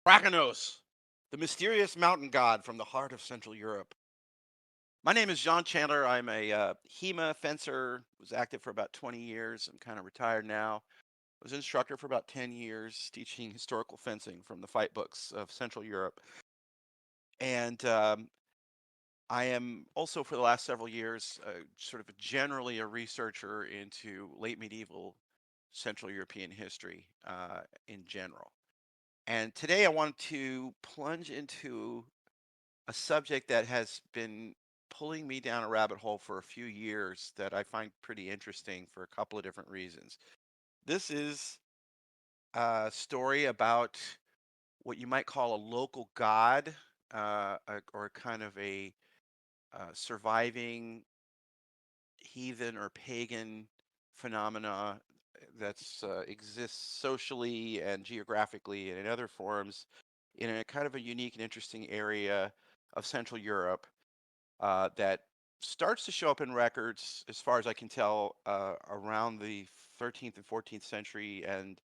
Krakonos, the mysterious mountain god from the heart of Central Europe. My name is John Chandler. I'm a HEMA fencer. Was active for about 20 years. I'm kind of retired now. Was an instructor for about 10 years, teaching historical fencing from the fight books of Central Europe. And I am also, for the last several years, sort of generally a researcher into late medieval Central European history in general. And today I want to plunge into a subject that has been pulling me down a rabbit hole for a few years that I find pretty interesting for a couple of different reasons. This is a story about what you might call a local god, or kind of a surviving heathen or pagan phenomena that's exists socially and geographically and in other forms in a kind of a unique and interesting area of Central Europe that starts to show up in records, as far as I can tell, around the 13th and 14th century and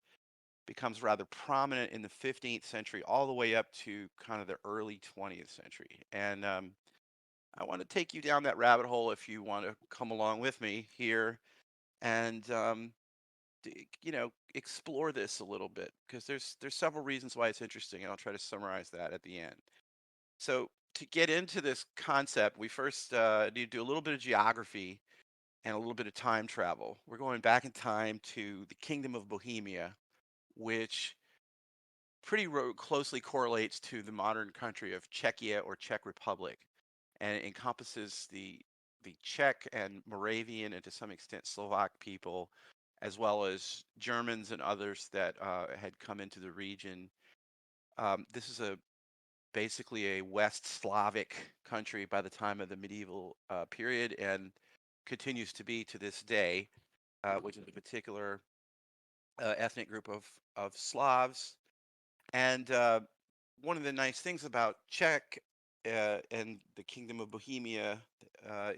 becomes rather prominent in the 15th century, all the way up to kind of the early 20th century. And I want to take you down that rabbit hole if you want to come along with me here and explore this a little bit because there's several reasons why it's interesting, and I'll try to summarize that at the end. So to get into this concept, we first need to do a little bit of geography and a little bit of time travel. We're going back in time to the Kingdom of Bohemia, which closely correlates to the modern country of Czechia or Czech Republic, and it encompasses the Czech and Moravian and to some extent Slovak people, as well as Germans and others that had come into the region. This is basically a West Slavic country by the time of the medieval period and continues to be to this day, which is a particular ethnic group of Slavs. And one of the nice things about Czech and the Kingdom of Bohemia uh,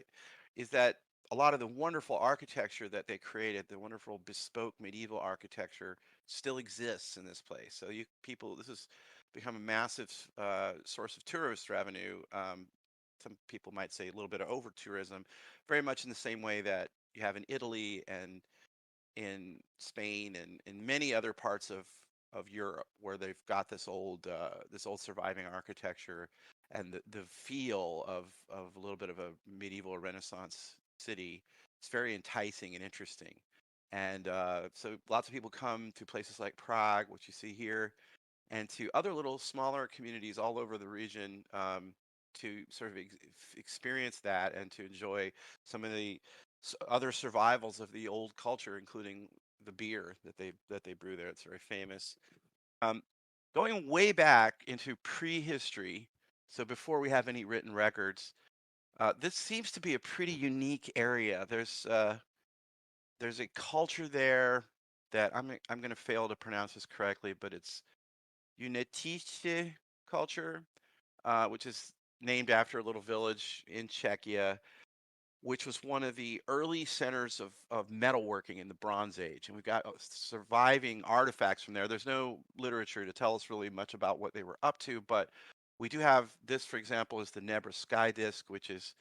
is that a lot of the wonderful architecture that they created, the wonderful bespoke medieval architecture, still exists in this place. So this has become a massive source of tourist revenue. Some people might say a little bit of over tourism, very much in the same way that you have in Italy and in Spain and in many other parts of Europe where they've got this old surviving architecture and the feel of a little bit of a medieval or Renaissance city. It's very enticing and interesting. And so lots of people come to places like Prague, which you see here, and to other little smaller communities all over the region to sort of experience that and to enjoy some of the other survivals of the old culture, including the beer that they brew there. It's very famous. Um, Going way back into prehistory, so before we have any written records, this seems to be a pretty unique area. There's a culture there that I'm going to fail to pronounce this correctly, but it's Unetice culture, which is named after a little village in Czechia, which was one of the early centers of metalworking in the Bronze Age. And we've got surviving artifacts from there. There's no literature to tell us really much about what they were up to, but we do have this, for example, is the Nebra sky disk, which is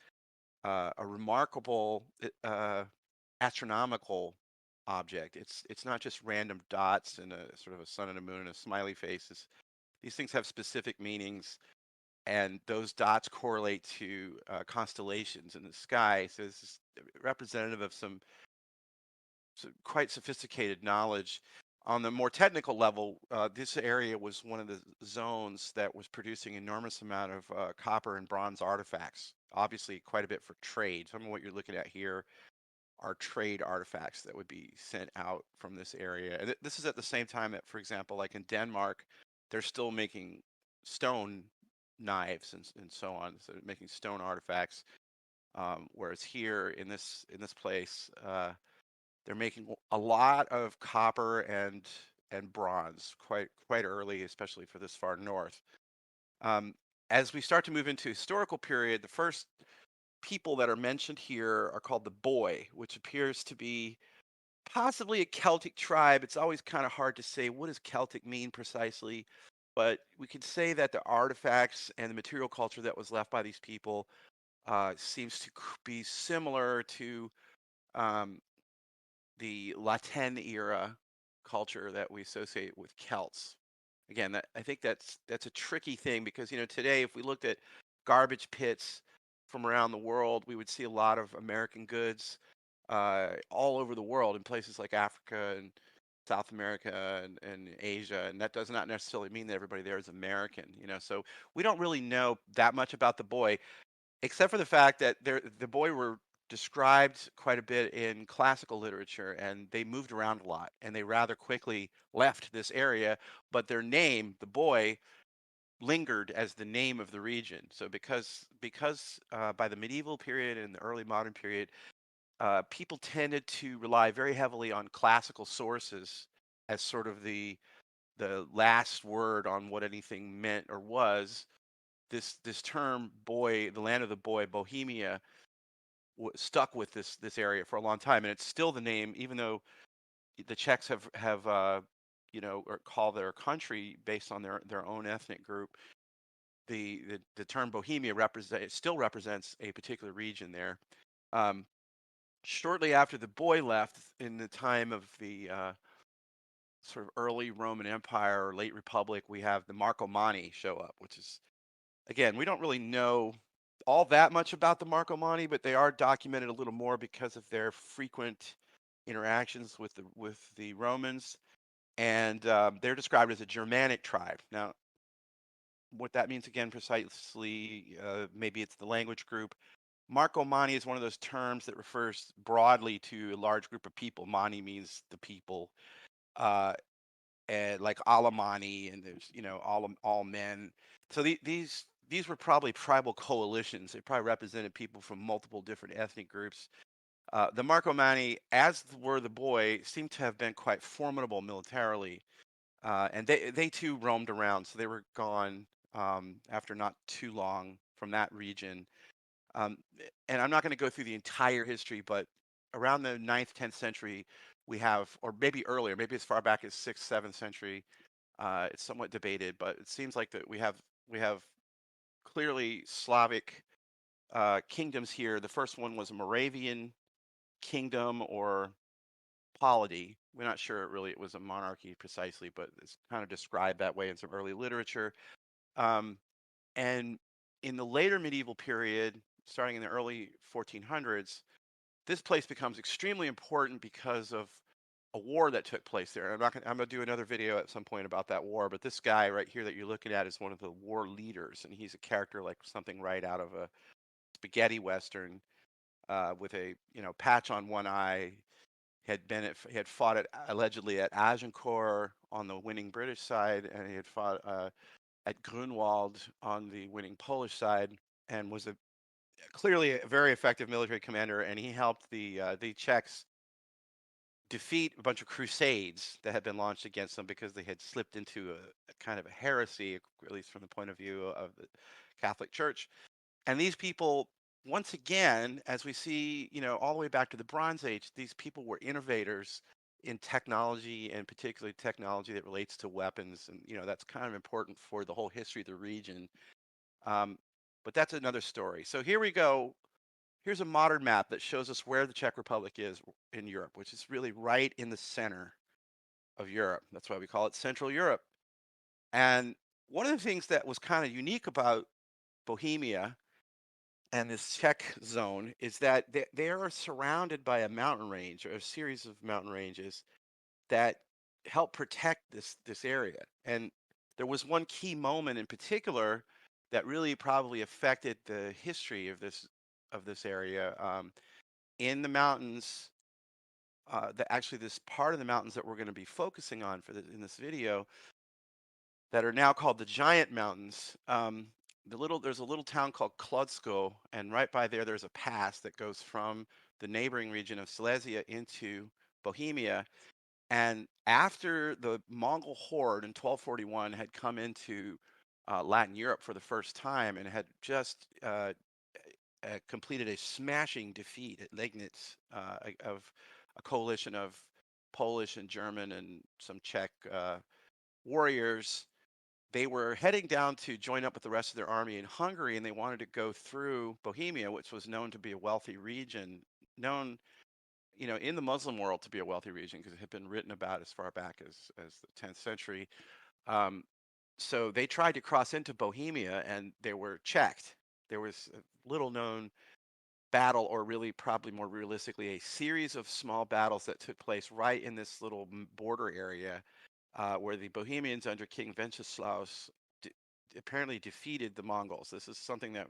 a remarkable astronomical object. It's not just random dots and a sort of a sun and a moon and a smiley face. These things have specific meanings, and those dots correlate to constellations in the sky. So this is representative of some quite sophisticated knowledge. On the more technical level, this area was one of the zones that was producing enormous amount of copper and bronze artifacts. Obviously, quite a bit for trade. Some of what you're looking at here are trade artifacts that would be sent out from this area. And this is at the same time that, for example, like in Denmark, they're still making stone knives and so on, so making stone artifacts. Whereas here in this place, they're making a lot of copper and bronze quite early, especially for this far north. Um, as we start to move into historical period, the first people that are mentioned here are called the Boy, which appears to be possibly a Celtic tribe. It's always kind of hard to say what does Celtic mean precisely. but we could say that the artifacts and the material culture that was left by these people seems to be similar to um, the Latin era culture that we associate with Celts. Again, I think that's a tricky thing because today if we looked at garbage pits from around the world, we would see a lot of American goods all over the world in places like Africa and South America and Asia, and that does not necessarily mean that everybody there is American. So we don't really know that much about the boy, except for the fact that the boy were described quite a bit in classical literature, and they moved around a lot, and they rather quickly left this area, but their name, the boy, lingered as the name of the region. So because by the medieval period and the early modern period, people tended to rely very heavily on classical sources as sort of the last word on what anything meant or was. This term boy, the land of the boy, Bohemia, stuck with this area for a long time, and it's still the name, even though the Czechs have or call their country based on their own ethnic group. The term Bohemia still represents a particular region there. Um, Shortly after the boy left, in the time of the sort of early Roman Empire or late Republic, we have the Marcomanni show up, which is, again, we don't really know all that much about the Marcomanni, but they are documented a little more because of their frequent interactions with the Romans, and they're described as a Germanic tribe. Now, what that means again precisely, maybe it's the language group. Marcomanni is one of those terms that refers broadly to a large group of people. Mani means the people, uh, and like Alamani, and there's all men. So these were probably tribal coalitions. They probably represented people from multiple different ethnic groups. The Marcomanni, as were the boy, seem to have been quite formidable militarily, and they too roamed around. So they were gone after not too long from that region. And I'm not going to go through the entire history, but around the 9th, 10th century, we have, or maybe earlier, maybe as far back as 6th, 7th century. It's somewhat debated, but it seems like that we have clearly Slavic kingdoms here. The first one was a Moravian kingdom or polity. We're not sure really it was a monarchy precisely, but it's kind of described that way in some early literature. Um, and in the later medieval period, starting in the early 1400s, this place becomes extremely important because of a war that took place there. I'm gonna do another video at some point about that war, but this guy right here that you're looking at is one of the war leaders, and he's a character like something right out of a spaghetti western, with a patch on one eye. He had fought allegedly at Agincourt on the winning British side, and he had fought at Grunwald on the winning Polish side, and was clearly a very effective military commander. And he helped the Czechs defeat a bunch of crusades that had been launched against them because they had slipped into a kind of a heresy, at least from the point of view of the Catholic Church. And these people, once again, as we see, all the way back to the Bronze Age, these people were innovators in technology, and particularly technology that relates to weapons. And, that's kind of important for the whole history of the region. Um, but that's another story. So here we go. Here's a modern map that shows us where the Czech Republic is in Europe, which is really right in the center of Europe. That's why we call it Central Europe. And one of the things that was kind of unique about Bohemia and this Czech zone is that they are surrounded by a mountain range, or a series of mountain ranges that help protect this area. And there was one key moment in particular that really probably affected the history of this area, in the mountains. Actually, this part of the mountains that we're going to be focusing on in this video, that are now called the Giant Mountains. There's a little town called Klodsko, and right by there's a pass that goes from the neighboring region of Silesia into Bohemia. And after the Mongol horde in 1241 had come into Latin Europe for the first time and had just completed a smashing defeat at Liegnitz, of a coalition of Polish and German and some Czech warriors, they were heading down to join up with the rest of their army in Hungary, and they wanted to go through Bohemia, which was known to be a wealthy region, known, in the Muslim world to be a wealthy region because it had been written about as far back as the 10th century. Um, so they tried to cross into Bohemia, and they were checked. There was a little known battle, or really probably more realistically, a series of small battles that took place right in this little border area where the Bohemians under King Wenceslaus d apparently defeated the Mongols. This is something that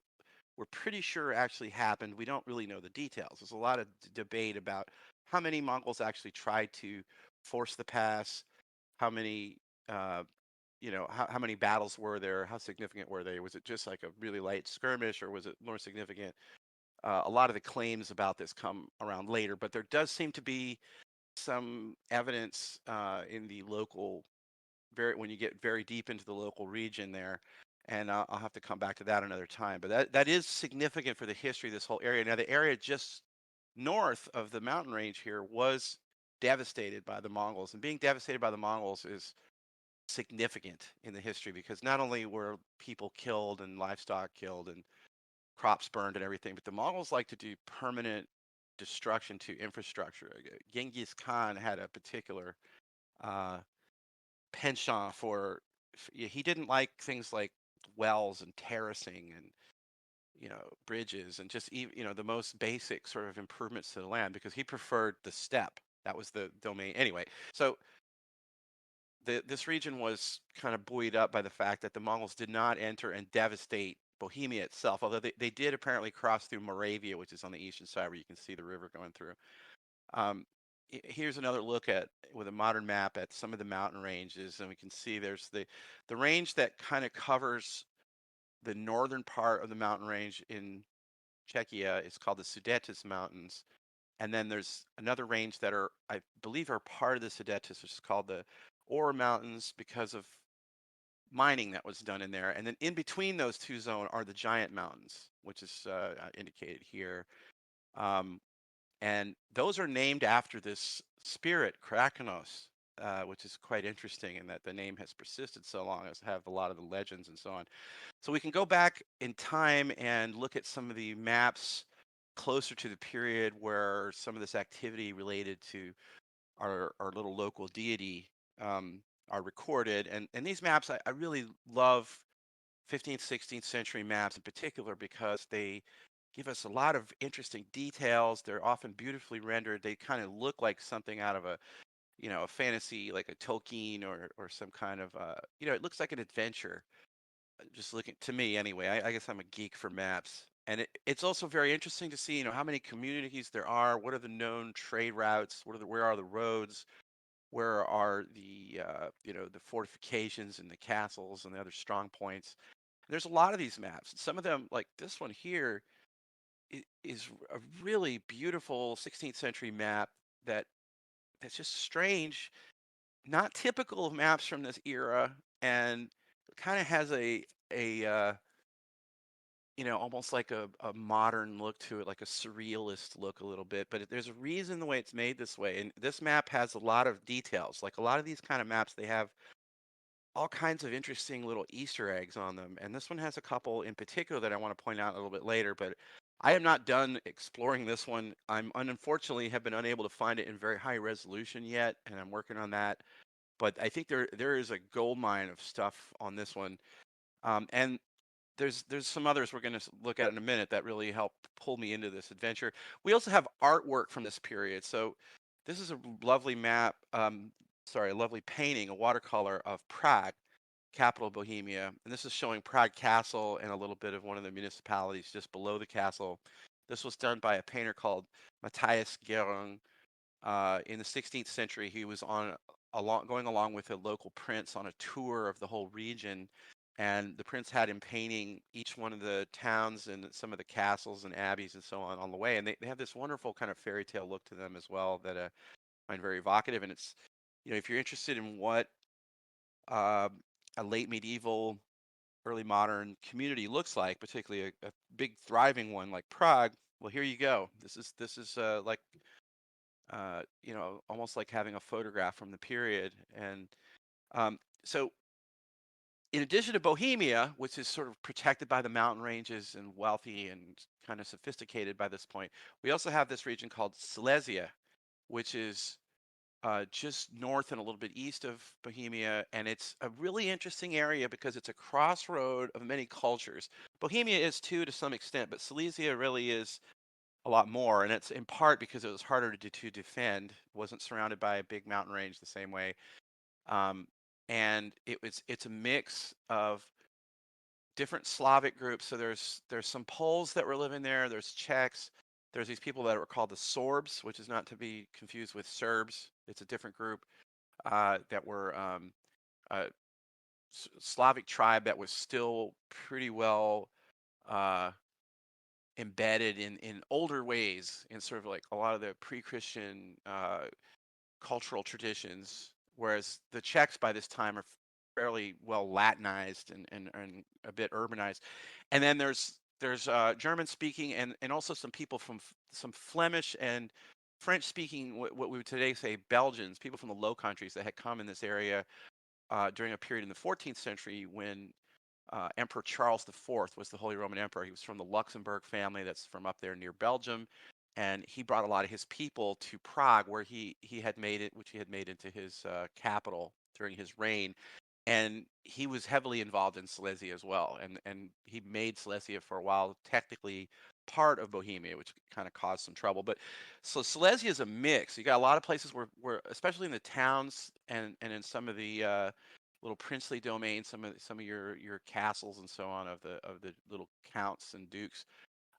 we're pretty sure actually happened. We don't really know the details. There's a lot of debate about how many Mongols actually tried to force the pass, how many, uh, how many battles were there, how significant were they? Was it just like a really light skirmish, or was it more significant? A lot of the claims about this come around later, but there does seem to be some evidence in the local, when you get very deep into the local region there, and I'll have to come back to that another time. But that is significant for the history of this whole area. Now, the area just north of the mountain range here was devastated by the Mongols, and being devastated by the Mongols is significant in the history because not only were people killed and livestock killed and crops burned and everything, but the Mongols like to do permanent destruction to infrastructure. Genghis Khan had a particular uh, penchant for, he didn't like things like wells and terracing and bridges and just even the most basic sort of improvements to the land, because he preferred the steppe. That was the domain anyway. So this region was kind of buoyed up by the fact that the Mongols did not enter and devastate Bohemia itself, although they did apparently cross through Moravia, which is on the eastern side where you can see the river going through. Um, Here's another look at, with a modern map, at some of the mountain ranges, and we can see there's the range that kind of covers the northern part of the mountain range in Czechia is called the Sudetes Mountains, and then there's another range that are, I believe, are part of the Sudetes, which is called the Ore Mountains because of mining that was done in there. And then in between those two zones are the Giant Mountains, which is indicated here. Um, and those are named after this spirit, Krakonos, which is quite interesting in that the name has persisted so long, as have a lot of the legends and so on. So we can go back in time and look at some of the maps closer to the period where some of this activity related to our little local deity are recorded. And these maps, I really love 15th, 16th century maps in particular because they give us a lot of interesting details. They're often beautifully rendered. They kind of look like something out of a fantasy, like a Tolkien or some kind of, it looks like an adventure. Just looking to me anyway. I guess I'm a geek for maps. And it's also very interesting to see, how many communities there are. What are the known trade routes? Where are the roads? Where are the fortifications and the castles and the other strong points? There's a lot of these maps. Some of them, like this one here, is a really beautiful 16th century map that's just strange, not typical of maps from this era, and kind of has a almost like a modern look to it, like a surrealist look a little bit. But there's a reason the way it's made this way, and this map has a lot of details. Like a lot of these kind of maps, they have all kinds of interesting little Easter eggs on them. And this one has a couple in particular that I want to point out a little bit later, but I am not done exploring this one. I'm unfortunately have been unable to find it in very high resolution yet, and I'm working on that. But I think there is a gold mine of stuff on this one. And there's some others we're going to look at in a minute that really help pull me into this adventure. We also have artwork from this period. So this is a lovely map, sorry, a lovely painting, a watercolor of Prague, capital of Bohemia. And this is showing Prague Castle and a little bit of one of the municipalities just below the castle. This was done by a painter called Mathias Gerung. In the 16th century, he was going along with a local prince on a tour of the whole region, and the prince had him painting each one of the towns and some of the castles and abbeys and so on the way. And they have this wonderful kind of fairy tale look to them as well that I find very evocative. And it's, if you're interested in what uh, a late medieval, early modern community looks like, particularly a big thriving one like Prague, well, here you go. This is like almost like having a photograph from the period. And so in addition to Bohemia, which is sort of protected by the mountain ranges and wealthy and kind of sophisticated by this point, we also have this region called Silesia, which is just north and a little bit east of Bohemia. And it's a really interesting area because it's a crossroad of many cultures. Bohemia is too, to some extent, but Silesia really is a lot more. And it's in part because it was harder to defend, it wasn't surrounded by a big mountain range the same way. Um, and it's a mix of different Slavic groups. So there's some Poles that were living there. There's Czechs. There's these people that were called the Sorbs, which is not to be confused with Serbs. It's a different group that were a Slavic tribe that was still pretty well uh, embedded in older ways, in sort of like a lot of the pre-Christian cultural traditions, whereas the Czechs by this time are fairly well Latinized and a bit urbanized. And then there's German speaking and also some people from some Flemish and French speaking, what we would today say Belgians, people from the Low Countries that had come in this area during a period in the 14th century when Emperor Charles IV was the Holy Roman Emperor. He was from the Luxembourg family that's from up there near Belgium, and he brought a lot of his people to Prague, where he had made it, which he had made into his capital during his reign. And he was heavily involved in Silesia as well, and he made Silesia for a while technically part of Bohemia, which kind of caused some trouble. But so Silesia is a mix. You got a lot of places where especially in the towns and in some of the little princely domains, some of your castles and so on of the little counts and dukes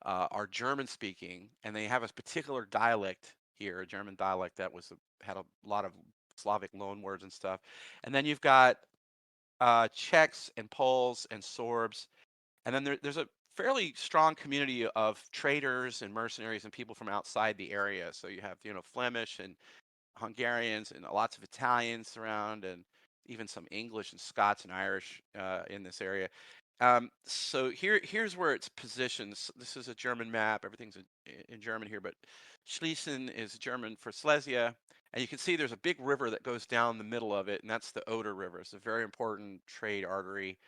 are German speaking, and they have a particular dialect here, a German dialect that had a lot of Slavic loan words and stuff. And then you've got Czechs and Poles and Sorbs, and then there's a fairly strong community of traders and mercenaries and people from outside the area. So you have Flemish and Hungarians and lots of Italians around, and even some English and Scots and Irish in this area. So here's where it's positioned. This is a German map. Everything's in German here, but Schlesien is German for Silesia. And you can see there's a big river that goes down the middle of it, and that's the Oder River. It's a very important trade artery.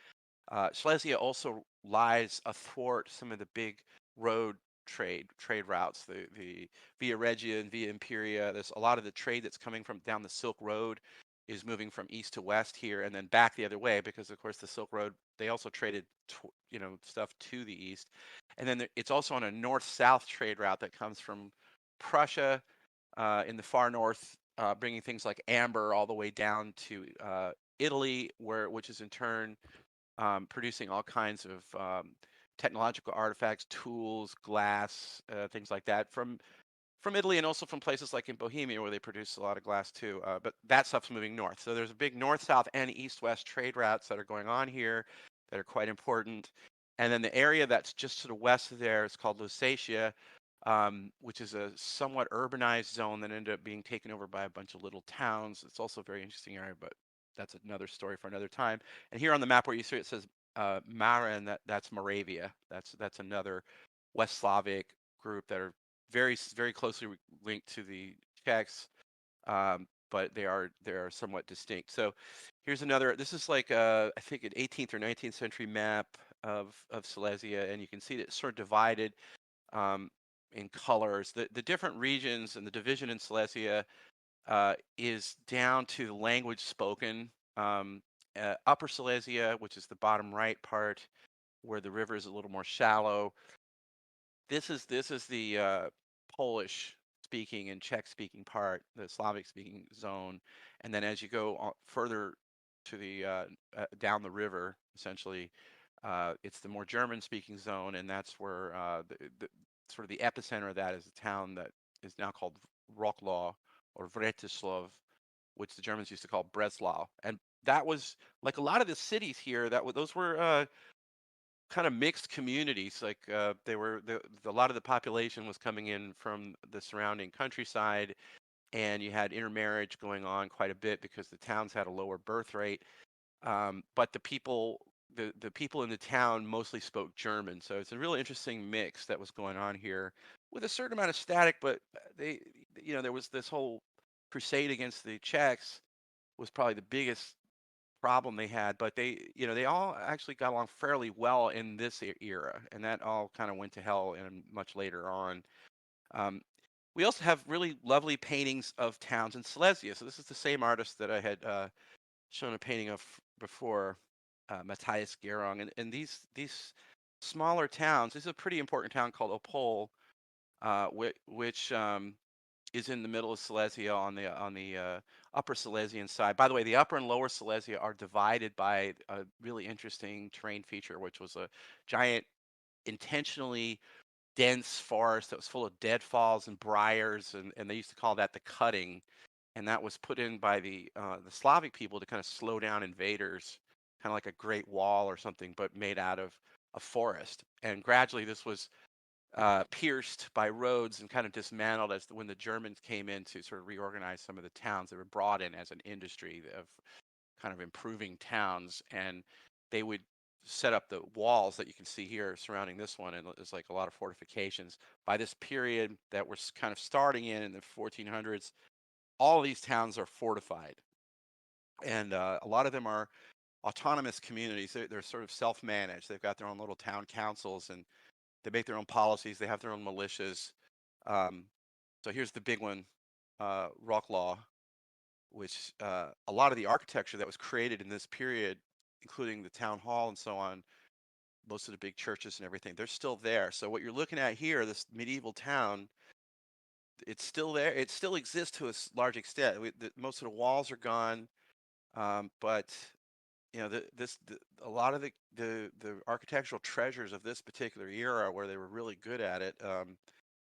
Silesia also lies athwart some of the big road trade routes, the Via Regia and Via Imperia. There's a lot of the trade that's coming from down the Silk Road is moving from east to west here, and then back the other way because, of course, the Silk Road they also traded stuff to the east, and then it's also on a north-south trade route that comes from Prussia in the far north, bringing things like amber all the way down to Italy, which is in turn producing all kinds of technological artifacts, tools, glass, things like that from Italy and also from places like in Bohemia where they produce a lot of glass too. But that stuff's moving north. So there's a big north-south and east-west trade routes that are going on here that are quite important. And then the area that's just to the west of there is called Lusatia, which is a somewhat urbanized zone that ended up being taken over by a bunch of little towns. It's also a very interesting area, but that's another story for another time. And here on the map where you see it says Mara, and that's Moravia. That's another West Slavic group that are very closely linked to the Czechs, but they are somewhat distinct. So here's another. This is like I think an 18th or 19th century map of Silesia, and you can see that it's sort of divided um, in colors. The different regions and the division in Silesia is down to the language spoken. Upper Silesia, which is the bottom right part, where the river is a little more shallow. This is the Polish speaking and Czech speaking part, the Slavic speaking zone, and then as you go further to the down the river, essentially, it's the more German speaking zone, and that's where the sort of the epicenter of that is a town that is now called Wroclaw or Vretislav, which the Germans used to call Breslau, and that was like a lot of the cities here. Those were kind of mixed communities. Like they were a lot of the population was coming in from the surrounding countryside, and you had intermarriage going on quite a bit because the towns had a lower birth rate. But the people in the town mostly spoke German, so it's a really interesting mix that was going on here with a certain amount of static. But there was this whole crusade against the Czechs was probably the biggest problem they had, but they all actually got along fairly well in this era, and that all kind of went to hell in much later on. Um, we also have really lovely paintings of towns in Silesia. So this is the same artist that I had shown a painting of before, Matthias Gerung, and these smaller towns. This is a pretty important town called Opole, which is in the middle of Silesia on the upper Silesian side. By the way, the upper and lower Silesia are divided by a really interesting terrain feature, which was a giant, intentionally dense forest that was full of deadfalls and briars, and they used to call that the cutting, and that was put in by the Slavic people to kind of slow down invaders, kind of like a great wall or something, but made out of a forest. And gradually, this was pierced by roads and kind of dismantled when the Germans came in to sort of reorganize some of the towns. They were brought in as an industry of kind of improving towns, and they would set up the walls that you can see here surrounding this one, and it's like a lot of fortifications. By this period that we're kind of starting in the 1400s, all of these towns are fortified, and a lot of them are autonomous communities. They're sort of self-managed. They've got their own little town councils, and they make their own policies. They have their own militias. Um, so here's the big one, Rocklaw, which a lot of the architecture that was created in this period, including the town hall and so on, most of the big churches and everything, they're still there. So what you're looking at here, this medieval town, it's still there. It still exists to a large extent. Most of the walls are gone, but a lot of the architectural treasures of this particular era, where they were really good at it, are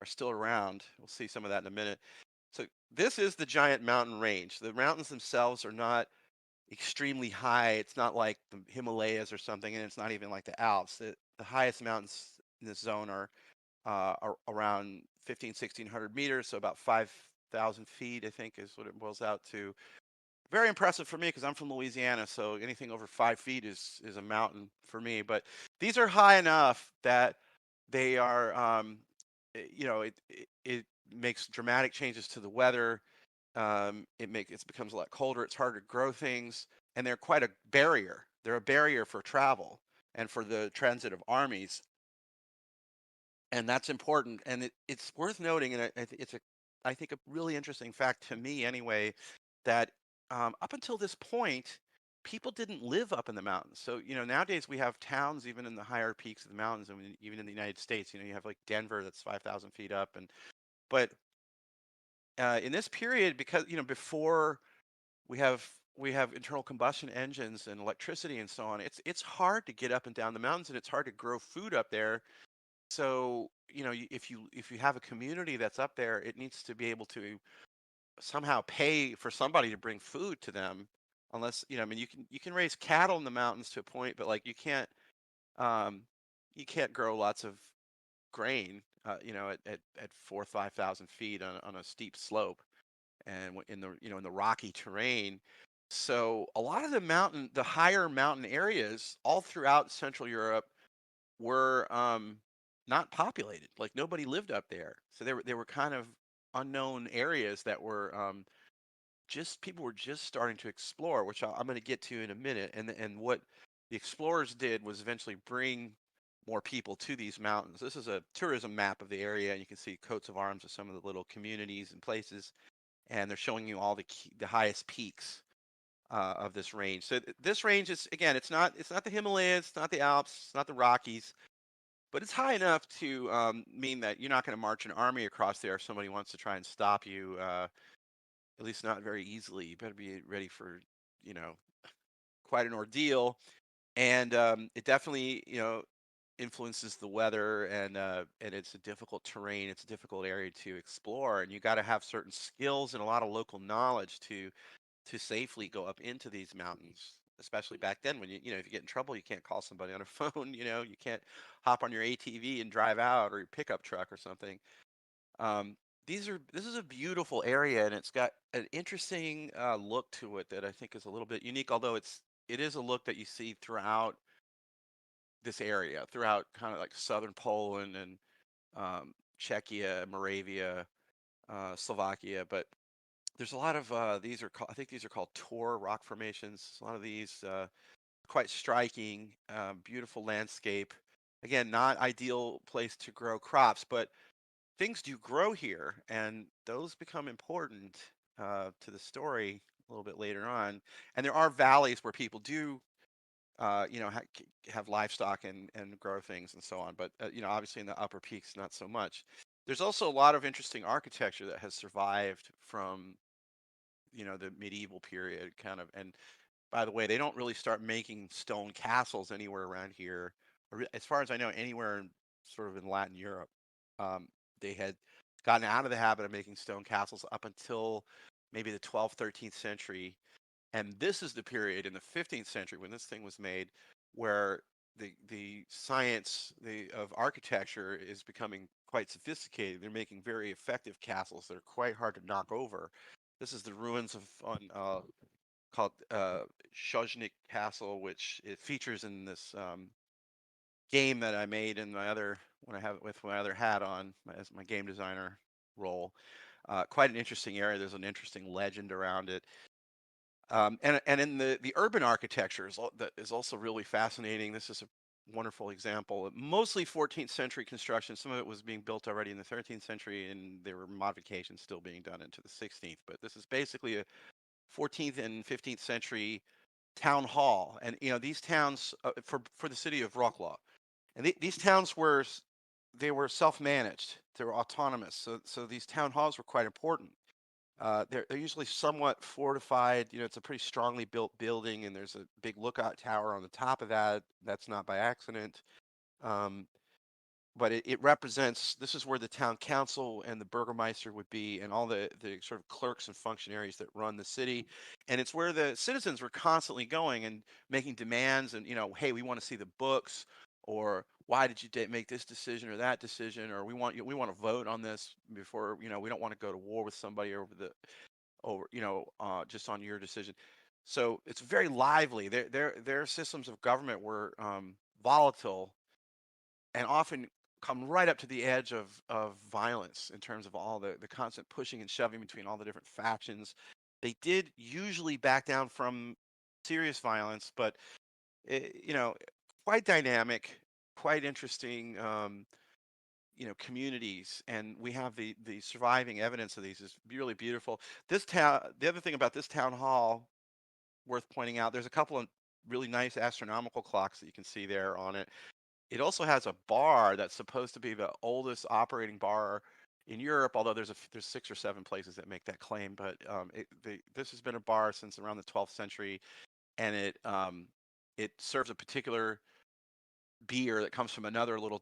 still around. We'll see some of that in a minute. So this is the giant mountain range. The mountains themselves are not extremely high. It's not like the Himalayas or something, and it's not even like the Alps. The highest mountains in this zone are around 1600 meters, so about 5,000 feet, I think, is what it boils out to. Very impressive for me because I'm from Louisiana, so anything over 5 feet is a mountain for me. But these are high enough that they are, it makes dramatic changes to the weather. It becomes a lot colder. It's harder to grow things, and they're quite a barrier. They're a barrier for travel and for the transit of armies, and that's important. And it's worth noting, and I think a really interesting fact to me anyway, that up until this point, people didn't live up in the mountains. So nowadays we have towns even in the higher peaks of the mountains. I mean, even in the United States, you have like Denver that's 5,000 feet up, and but in this period, because before we have we have internal combustion engines and electricity and so on, it's hard to get up and down the mountains, and it's hard to grow food up there. So if you have a community that's up there, it needs to be able to somehow pay for somebody to bring food to them. Unless I mean, you can raise cattle in the mountains to a point, but like um you can't grow lots of grain, at 4 or 5 thousand feet on a steep slope, and in the rocky terrain. So a lot of the higher mountain areas all throughout Central Europe were not populated. Like nobody lived up there. So they were kind of unknown areas that were just people were just starting to explore, which I'm going to get to in a minute. And what the explorers did was eventually bring more people to these mountains. This is a tourism map of the area, and you can see coats of arms of some of the little communities and places, and they're showing you all the highest peaks of this range. So this range is, again, it's not the Himalayas, it's not the Alps, it's not the Rockies, but it's high enough to mean that you're not going to march an army across there if somebody wants to try and stop you. At least not very easily. You better be ready for you know quite an ordeal, and it definitely influences the weather, and it's a difficult terrain. It's a difficult area to explore, and you got to have certain skills and a lot of local knowledge to safely go up into these mountains, especially back then when if you get in trouble, you can't call somebody on a phone, you can't hop on your ATV and drive out, or your pickup truck or something. Um, this is a beautiful area, and it's got an interesting look to it that I think is a little bit unique, although it is a look that you see throughout this area, throughout kind of like southern Poland and Czechia, Moravia, Slovakia, but there's a lot of these are called, I think these are called tor rock formations. A lot of these quite striking, beautiful landscape. Again, not ideal place to grow crops, but things do grow here, and those become important to the story a little bit later on. And there are valleys where people do, have livestock and grow things and so on. But obviously in the upper peaks, not so much. There's also a lot of interesting architecture that has survived from the medieval period, kind of. And by the way, they don't really start making stone castles anywhere around here, or as far as I know, anywhere sort of in Latin Europe. Um, they had gotten out of the habit of making stone castles up until maybe the 12th, 13th century. And this is the period in the 15th century when this thing was made, where the science of architecture is becoming quite sophisticated. They're making very effective castles that are quite hard to knock over. This is the ruins of on called Schwazaer Castle, which it features in this game that I made in my other when I have it with my other hat on as my game designer role. Quite an interesting area. There's an interesting legend around it. And in the urban architecture that is also really fascinating. This is a wonderful example. Mostly 14th century construction. Some of it was being built already in the 13th century, and there were modifications still being done into the 16th. But this is basically a 14th and 15th century town hall. And these towns for the city of Wrocław, and these towns they were self-managed. They were autonomous. So these town halls were quite important. They're usually somewhat fortified. It's a pretty strongly built building, and there's a big lookout tower on the top of that. That's not by accident. Um, but it represents, this is where the town council and the burgomeister would be, and all the sort of clerks and functionaries that run the city. And it's where the citizens were constantly going and making demands, and hey, we want to see the books, or why did you make this decision or that decision, or we want to vote on this before, we don't want to go to war with somebody over just on your decision. So it's very lively. Their systems of government were volatile, and often come right up to the edge of violence in terms of all the constant pushing and shoving between all the different factions. They did usually back down from serious violence, but quite dynamic, quite interesting, communities. And we have the surviving evidence of these is really beautiful. This town, the other thing about this town hall worth pointing out, there's a couple of really nice astronomical clocks that you can see there on it. It also has a bar that's supposed to be the oldest operating bar in Europe, although there's 6 or 7 places that make that claim. But this has been a bar since around the 12th century, and it serves a particular beer that comes from another little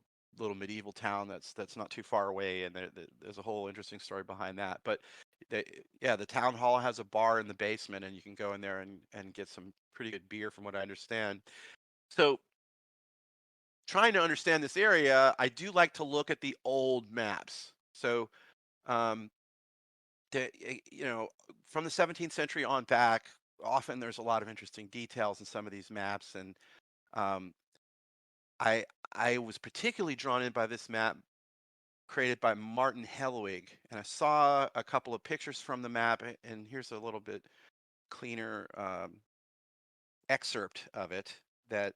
medieval town that's not too far away, and there's a whole interesting story behind that. But yeah, the town hall has a bar in the basement, and you can go in there and get some pretty good beer, from what I understand. So trying to understand this area, I do like to look at the old maps. So, um, from the 17th century on back, often there's a lot of interesting details in some of these maps, and um, I I was particularly drawn in by this map created by Martin Hellwig, and I saw a couple of pictures from the map, and here's a little bit cleaner excerpt of it that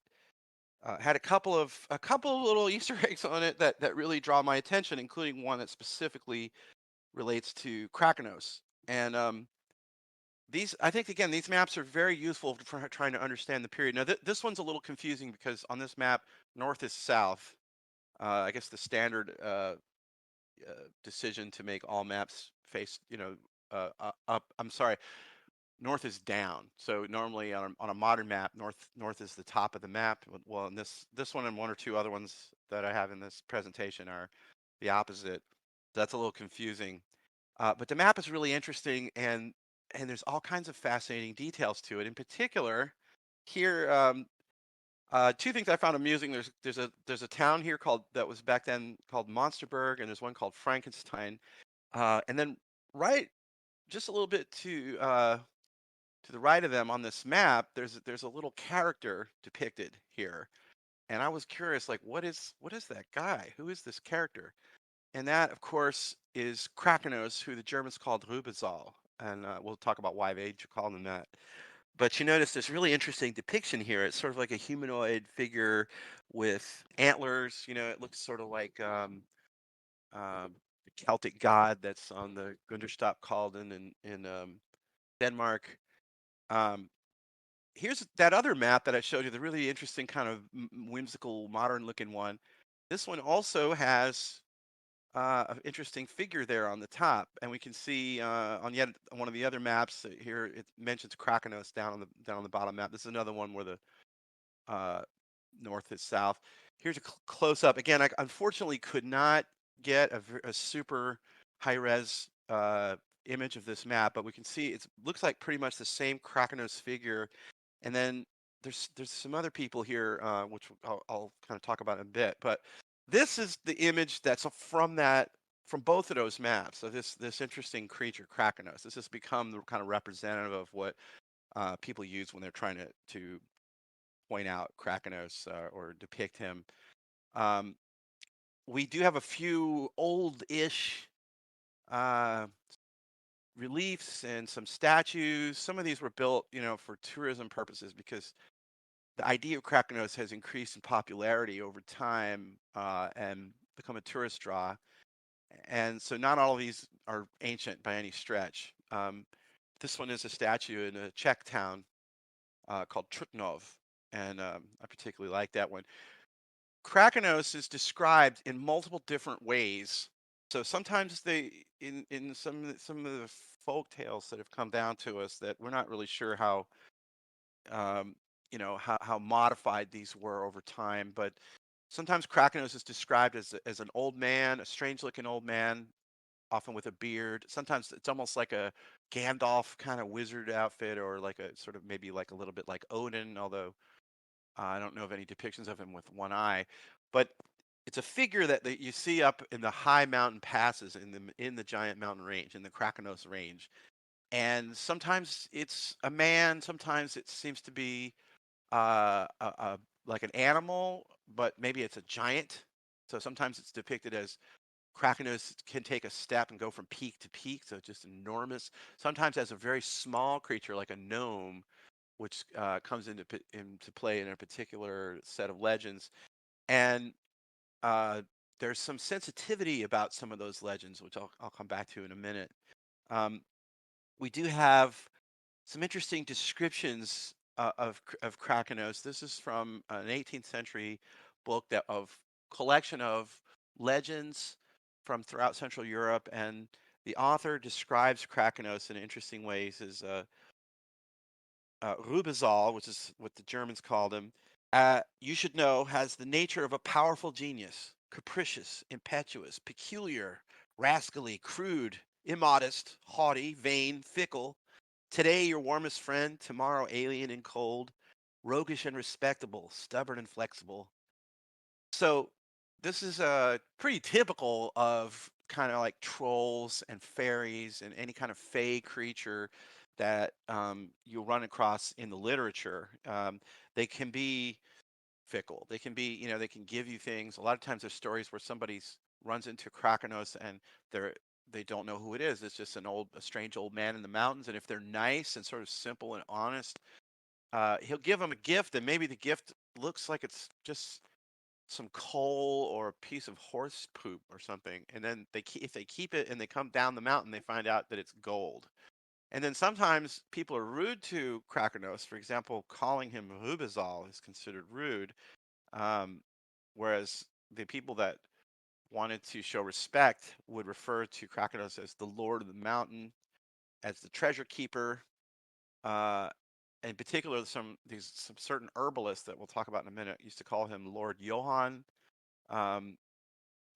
had a couple of little Easter eggs on it that really draw my attention, including one that specifically relates to Krakonos. And I think again, these maps are very useful for trying to understand the period. Now, this one's a little confusing because on this map, north is south. I guess the standard decision to make all maps face, up. I'm sorry, north is down. So normally on a modern map, north is the top of the map. Well, in this one and one or two other ones that I have in this presentation are the opposite. That's a little confusing. But the map is really interesting, and there's all kinds of fascinating details to it. In particular, here, two things I found amusing. There's a town here that was back then called Monsterburg, and there's one called Frankenstein. And then right just a little bit to the right of them on this map, there's a little character depicted here, and I was curious, like, what is that guy? Who is this character? And that, of course, is Krakonos, who the Germans called Rubezahl. and we'll talk about why they call them that. But you notice this really interesting depiction here. It's sort of like a humanoid figure with antlers. It looks sort of like the Celtic god that's on the Gunderstop Cauldron in Denmark. Um, Here's that other map that I showed you, the really interesting kind of whimsical, modern-looking one. This one also has an interesting figure there on the top, and we can see on yet one of the other maps here it mentions Krakonos down on the bottom map. This is another one where the uh, north is south. Here's a close up. Again, I unfortunately could not get a super high res image of this map, but we can see it looks like pretty much the same Krakonos figure. And then there's some other people here, which I'll kind of talk about in a bit. But this is the image that's from both of those maps. So this interesting creature, Krakonos. This has become the kind of representative of what people use when they're trying to point out Krakonos or depict him. Um, we do have a few old-ish uh, reliefs and some statues. Some of these were built, for tourism purposes because the idea of Krakonos has increased in popularity over time and become a tourist draw. And so not all of these are ancient by any stretch. This one is a statue in a Czech town called Trutnov, and I particularly like that one. Krakonos is described in multiple different ways. So sometimes in some of the folk tales that have come down to us that we're not really sure how um, how modified these were over time. But sometimes Krakonos is described as an old man, a strange-looking old man, often with a beard. Sometimes it's almost like a Gandalf kind of wizard outfit, or like a sort of maybe like a little bit like Odin, although I don't know of any depictions of him with one eye. But it's a figure that you see up in the high mountain passes in the giant mountain range, in the Krakonos range. And sometimes it's a man, sometimes it seems to be like an animal, but maybe it's a giant. So sometimes it's depicted as Krakonos can take a step and go from peak to peak, so just enormous. Sometimes as a very small creature like a gnome, which comes into play in a particular set of legends. And uh, there's some sensitivity about some of those legends, which I'll come back to in a minute. Um, we do have some interesting descriptions of Krakonos. This is from an 18th century book of collection of legends from throughout Central Europe, and the author describes Krakonos in interesting ways as Rubizal, which is what the Germans called him. You should know, has the nature of a powerful genius, capricious, impetuous, peculiar, rascally, crude, immodest, haughty, vain, fickle. Today your warmest friend, tomorrow alien and cold, roguish and respectable, stubborn and flexible. So this is pretty typical of kind of like trolls and fairies and any kind of fey creature that you'll run across in the literature. They can be fickle. They can be, they can give you things. A lot of times there's stories where somebody's runs into Krakonos and they don't know who it is. It's just a strange old man in the mountains. And if they're nice and sort of simple and honest, he'll give them a gift, and maybe the gift looks like it's just some coal or a piece of horse poop or something. And then if they keep it and they come down the mountain, they find out that it's gold. And then sometimes people are rude to Krakonos. For example, calling him Rubizal is considered rude. Um, Whereas the people that wanted to show respect would refer to Krakonos as the Lord of the Mountain, as the treasure keeper. Uh, in particular, some certain herbalists that we'll talk about in a minute used to call him Lord Johann. Um,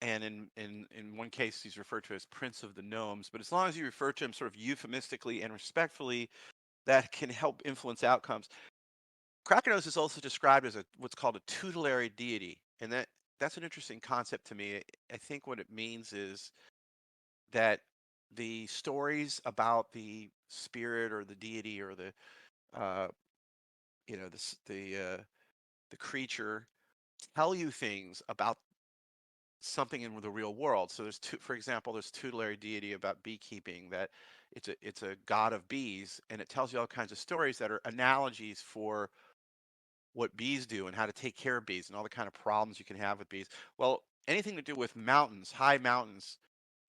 and in one case, he's referred to as Prince of the Gnomes. But as long as you refer to him sort of euphemistically and respectfully, that can help influence outcomes. Krakonos is also described as what's called a tutelary deity, and that's an interesting concept to me. I think what it means is that the stories about the spirit or the deity or uh, the creature tell you things about something in the real world. So for example, there's tutelary deity about beekeeping that it's a god of bees, and it tells you all kinds of stories that are analogies for what bees do and how to take care of bees and all the kind of problems you can have with bees. Well, anything to do with mountains, high mountains,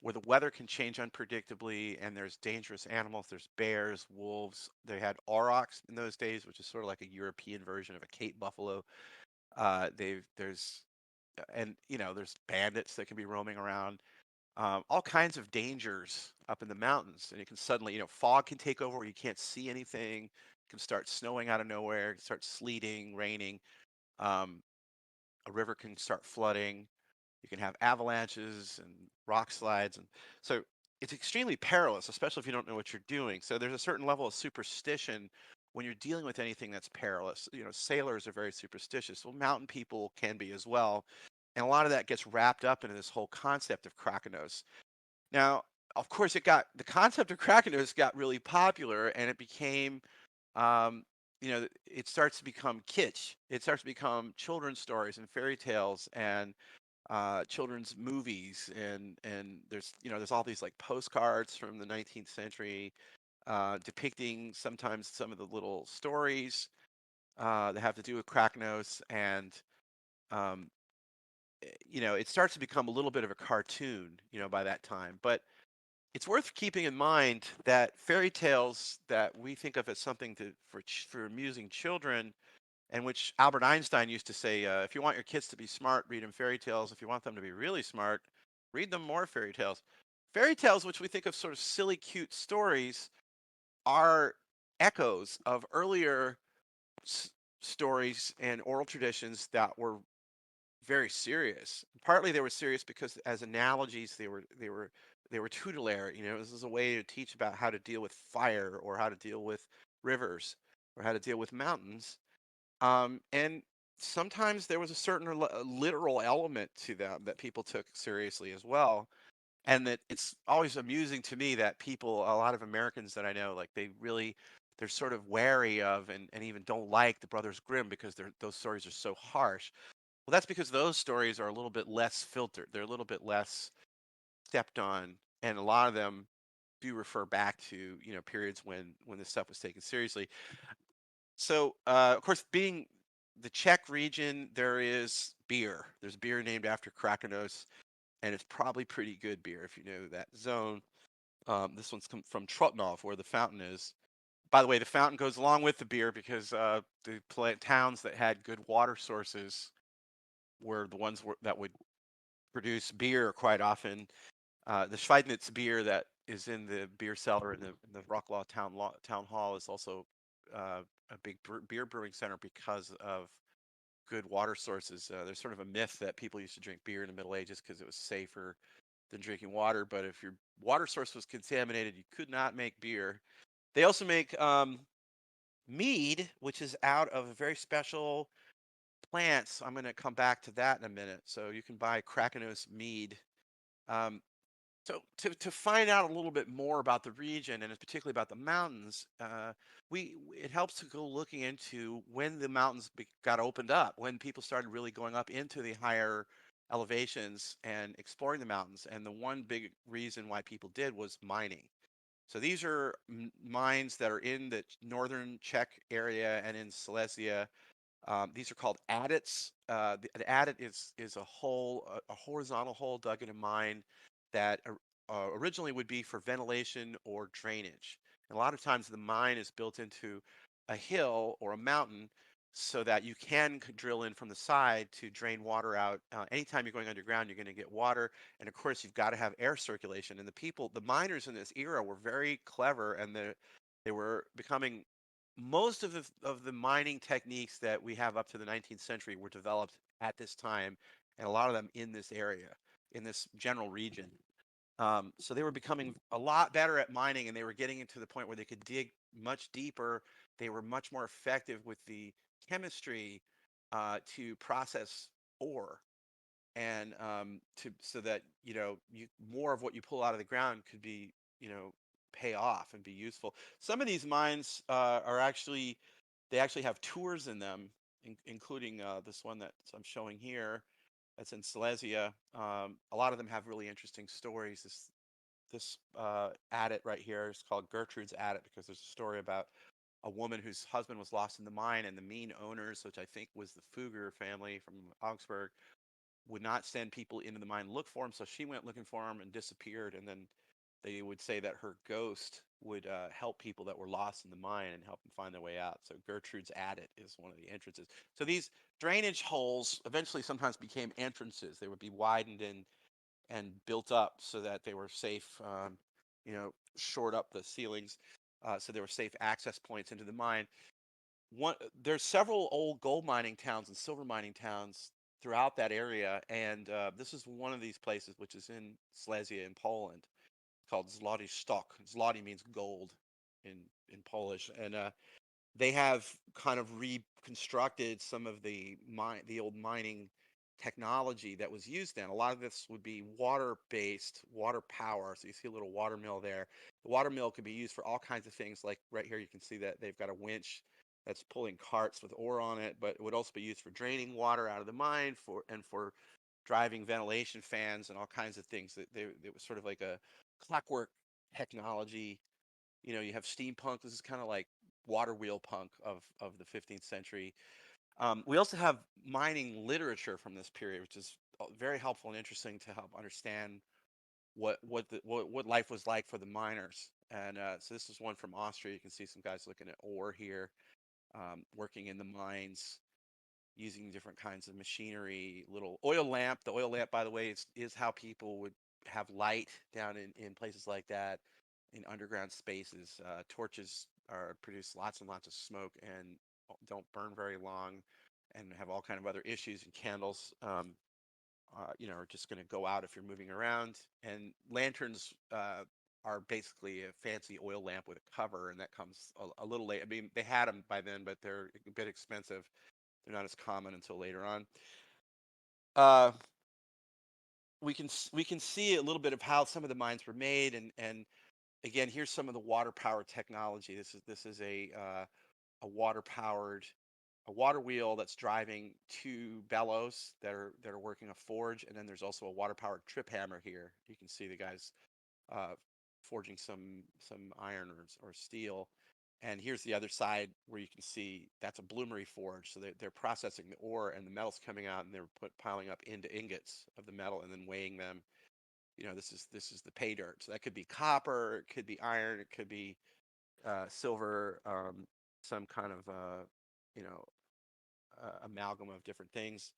where the weather can change unpredictably and there's dangerous animals, there's bears, wolves. They had aurochs in those days, which is sort of like a European version of a Cape buffalo. There's and there's bandits that can be roaming around. All kinds of dangers up in the mountains, and it can suddenly, fog can take over where you can't see anything. It can start snowing out of nowhere. It can start sleeting, raining. Um, a river can start flooding. You can have avalanches and rock slides, and so it's extremely perilous, especially if you don't know what you're doing. So there's a certain level of superstition when you're dealing with anything that's perilous. Sailors are very superstitious. Well, mountain people can be as well, and a lot of that gets wrapped up into this whole concept of Krakonos. Now, of course, the concept of Krakonos got really popular, and it became, um, it starts to become kitsch. It starts to become children's stories and fairy tales and children's movies, and there's all these like postcards from the 19th century depicting sometimes some of the little stories that have to do with Krakonos, and um, it starts to become a little bit of a cartoon, by that time. But it's worth keeping in mind that fairy tales that we think of as something for amusing children, and which Albert Einstein used to say, if you want your kids to be smart, read them fairy tales. If you want them to be really smart, read them more fairy tales. Fairy tales, which we think of sort of silly, cute stories, are echoes of earlier s- stories and oral traditions that were very serious. Partly they were serious because as analogies they were tutelary. This is a way to teach about how to deal with fire or how to deal with rivers or how to deal with mountains. And sometimes there was a certain literal element to them that people took seriously as well. And that it's always amusing to me that a lot of Americans that I know, like they're sort of wary of and even don't like the Brothers Grimm because those stories are so harsh. Well, that's because those stories are a little bit less filtered. They're a little bit less stepped on, and a lot of them do refer back to periods when this stuff was taken seriously. So, of course, being the Czech region, there is beer. There's beer named after Krakonos, and it's probably pretty good beer if you know that zone. This one's from Trutnov, where the fountain is. By the way, the fountain goes along with the beer because the towns that had good water sources were the ones that would produce beer quite often. The Schweidnitz beer that is in the beer cellar in the Rocklaw town hall is also a big beer brewing center because of good water sources. There's sort of a myth that people used to drink beer in the Middle Ages because it was safer than drinking water, but if your water source was contaminated, you could not make beer. They also make mead, which is out of a very special plants. I'm going to come back to that in a minute. So you can buy Krakonos mead. Um, So to find out a little bit more about the region and particularly about the mountains, it helps to go looking into when the mountains got opened up, when people started really going up into the higher elevations and exploring the mountains. And the one big reason why people did was mining. So these are mines that are in the northern Czech area and in Silesia. These are called adits. The adit is a hole, a horizontal hole dug in a mine that originally would be for ventilation or drainage. And a lot of times the mine is built into a hill or a mountain so that you can drill in from the side to drain water out. Anytime you're going underground, you're going to get water. And of course, you've got to have air circulation. And the miners in this era were very clever, and they were becoming most of the mining techniques that we have up to the 19th century were developed at this time, and a lot of them in this area, in this general region. So they were becoming a lot better at mining, and they were getting into the point where they could dig much deeper. They were much more effective with the chemistry to process ore, and so that more of what you pull out of the ground could be pay off and be useful. Some of these mines they actually have tours in them, including this one that I'm showing here. That's in Silesia. A lot of them have really interesting stories. This adit right here is called Gertrude's adit because there's a story about a woman whose husband was lost in the mine, and the mean owners, which I think was the Fugger family from Augsburg, would not send people into the mine to look for him. So she went looking for him and disappeared. And then they would say that her ghost would help people that were lost in the mine and help them find their way out. So Gertrude's adit is one of the entrances. So these drainage holes eventually sometimes became entrances. They would be widened and built up so that they were safe, shored up the ceilings, so there were safe access points into the mine. There's several old gold mining towns and silver mining towns throughout that area, and this is one of these places, which is in Silesia in Poland, called Zloty Stock. Zloty means gold in Polish, and they have kind of reconstructed some of the old mining technology that was used then. A lot of this would be water-based, water power. So you see a little water mill there. The water mill could be used for all kinds of things. Like right here, you can see that they've got a winch that's pulling carts with ore on it, but it would also be used for draining water out of the mine for driving ventilation fans and all kinds of things. It was sort of like a clockwork technology. You have steampunk. This is kind of like water wheel punk of the 15th century. We also have mining literature from this period, which is very helpful and interesting to help understand what life was like for the miners. And so this is one from Austria. You can see some guys looking at ore here, working in the mines, using different kinds of machinery. Little oil lamp. The oil lamp, by the way, is how people would have light down in places like that, in underground spaces. Torches produce lots and lots of smoke and don't burn very long, and have all kind of other issues. And candles, are just going to go out if you're moving around. And lanterns are basically a fancy oil lamp with a cover, and that comes a little late. I mean, they had them by then, but they're a bit expensive. They're not as common until later on. Uh, we can see a little bit of how some of the mines were made, and again, here's some of the water power technology. This is a water powered a water wheel that's driving two bellows that are working a forge, and then there's also a water powered trip hammer here. You can see the guys uh, forging some iron or steel. And here's the other side where you can see that's a bloomery forge. So they're processing the ore, and the metal's coming out, and they're piling up into ingots of the metal and then weighing them. This is the pay dirt. So that could be copper, it could be iron, it could be silver, some kind of you know amalgam of different things.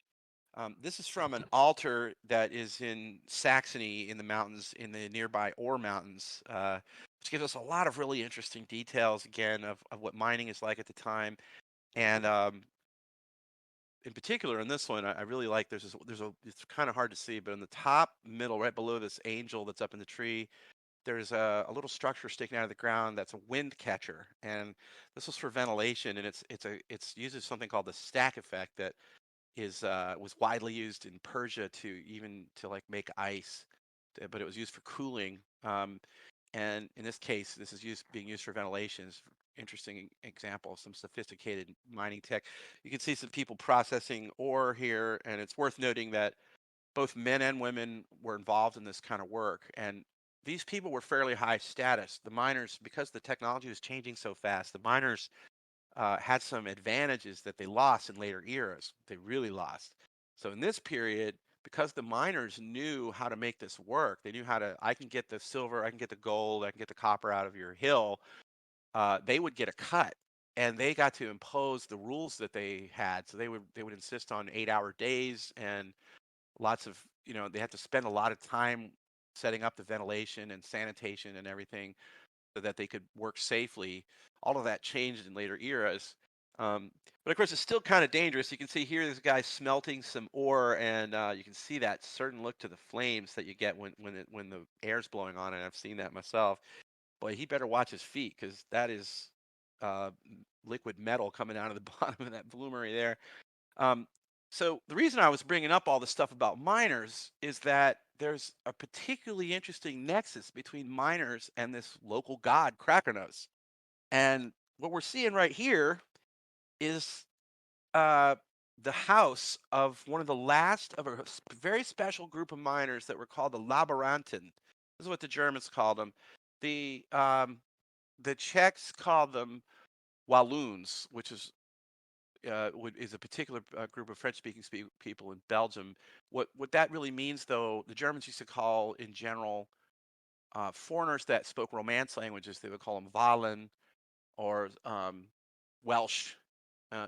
This is from an altar that is in Saxony in the mountains, in the nearby Ore Mountains, which gives us a lot of really interesting details, again, of what mining is like at the time. And in particular, in this one, I really like it's kind of hard to see, but in the top middle, right below this angel that's up in the tree, there's a little structure sticking out of the ground that's a wind catcher. And this was for ventilation, and it's uses something called the stack effect that was widely used in Persia to like make ice, but it was used for cooling. And in this case, this is being used for ventilation. It's an interesting example of some sophisticated mining tech. You can see some people processing ore here, and it's worth noting that both men and women were involved in this kind of work. And these people were fairly high status. The miners, because the technology was changing so fast, the miners had some advantages that they lost in later eras. They really lost. So in this period, because the miners knew how to make this work, they knew I can get the silver, I can get the gold, I can get the copper out of your hill. They would get a cut, and they got to impose the rules that they had. So they would insist on 8-hour days, and lots of, they had to spend a lot of time setting up the ventilation and sanitation and everything so that they could work safely. All of that changed in later eras. But of course, it's still kind of dangerous. You can see here this guy smelting some ore, and you can see that certain look to the flames that you get when the air's blowing on it. I've seen that myself. Boy, he better watch his feet, because that is uh, liquid metal coming out of the bottom of that bloomery there. Um, so the reason I was bringing up all this stuff about miners is that there's a particularly interesting nexus between miners and this local god, Krakonos. And what we're seeing right here is uh, the house of one of the last of a very special group of miners that were called the Laboranten. This is what the Germans called them. The um, the Czechs called them Walloons, which is a particular group of French-speaking people in Belgium. What that really means, though, the Germans used to call in general foreigners that spoke Romance languages. They would call them Walen or Welsh.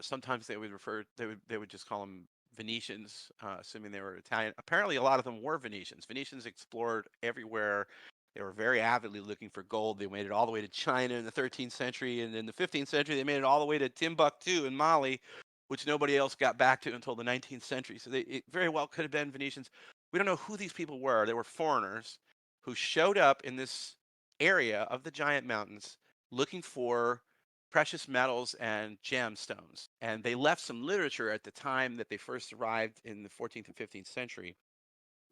Sometimes they would just call them Venetians, assuming they were Italian. Apparently, a lot of them were Venetians. Venetians explored everywhere. They were very avidly looking for gold. They made it all the way to China in the 13th century, and in the 15th century, they made it all the way to Timbuktu in Mali, which nobody else got back to until the 19th century. So it very well could have been Venetians. We don't know who these people were. They were foreigners who showed up in this area of the giant mountains looking for precious metals and gemstones. And they left some literature at the time that they first arrived in the 14th and 15th century.